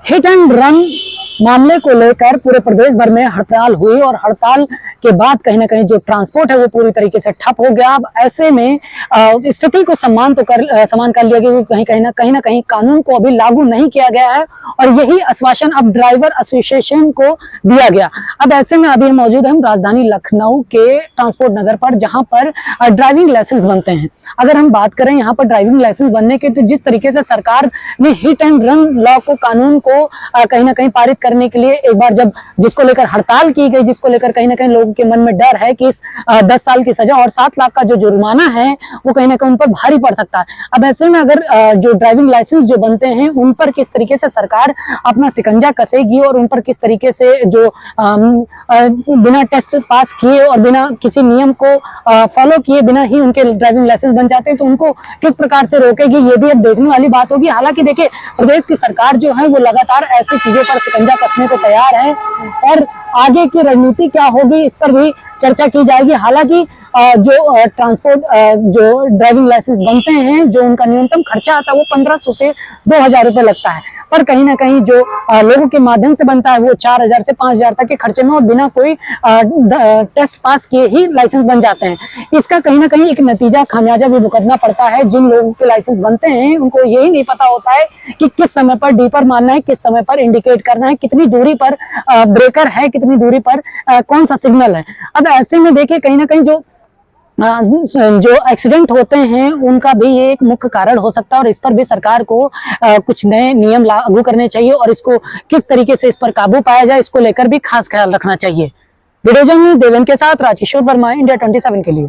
Hit and run मामले को लेकर पूरे प्रदेश भर में हड़ताल हुई और हड़ताल के बाद कहीं ना कहीं जो ट्रांसपोर्ट है वो पूरी तरीके से ठप हो गया। अब ऐसे में स्थिति को समान कर लिया गया कि कहीं ना कहीं कानून को अभी लागू नहीं किया गया है और यही आश्वासन अब ड्राइवर एसोसिएशन को दिया गया। अब ऐसे में अभी मौजूद हम राजधानी लखनऊ के ट्रांसपोर्ट नगर पर, जहां पर ड्राइविंग लाइसेंस बनते हैं। अगर हम बात करें यहाँ पर ड्राइविंग लाइसेंस बनने के, तो जिस तरीके से सरकार ने हिट एंड रन लॉ को, कानून को कहीं ना कहीं पारित करने के लिए एक बार जब जिसको लेकर हड़ताल की गई, जिसको लेकर कहीं ना कहीं लोगों के मन में डर है कि इस 10 साल की सजा और 7 लाख का जो जुर्माना है वो कहीं ना कहीं उन पर भारी पड़ सकता है। अब ऐसे में अगर जो ड्राइविंग लाइसेंस जो बनते हैं उन पर किस तरीके से सरकार अपना शिकंजा कसेगी और उन पर किस तरीके से जो बिना टेस्ट पास किए और बिना किसी नियम को फॉलो किए बिना ही उनके ड्राइविंग लाइसेंस बन जाते हैं, तो उनको किस प्रकार से रोकेगी, ये भी अब देखने वाली बात होगी। हालांकि देखिए, प्रदेश की सरकार जो है वो लगातार ऐसी चीजों पर शिकंजा कसने को तैयार है और आगे की रणनीति क्या होगी इस पर भी चर्चा की जाएगी। हालांकि जो ट्रांसपोर्ट जो ड्राइविंग लाइसेंस बनते हैं, जो उनका न्यूनतम खर्चा आता है वो 1500 से 2000 रुपए लगता है, पर कहीं ना कहीं जो लोगों के माध्यम से बनता है वो 4000 से 5000 तक के खर्चे में और बिना कोई टेस्ट पास किए ही लाइसेंस बन जाते हैं। इसका कहीं ना कहीं एक नतीजा, खामियाजा भी भुगतना पड़ता है। जिन लोगों के लाइसेंस बनते हैं उनको यही नहीं पता होता है कि किस समय पर डीपर मारना है, किस समय पर इंडिकेट करना है, कितनी दूरी पर ब्रेकर है, कितनी दूरी पर कौन सा सिग्नल है। अब ऐसे में देखिए, कहीं ना कहीं जो एक्सीडेंट होते हैं उनका भी ये एक मुख्य कारण हो सकता है और इस पर भी सरकार को कुछ नए नियम लागू करने चाहिए और इसको किस तरीके से इस पर काबू पाया जाए, इसको लेकर भी खास ख्याल रखना चाहिए। वीडियो जर्नलिस्ट देवेंद्र के साथ राजकिशोर वर्मा, इंडिया 27 के लिए।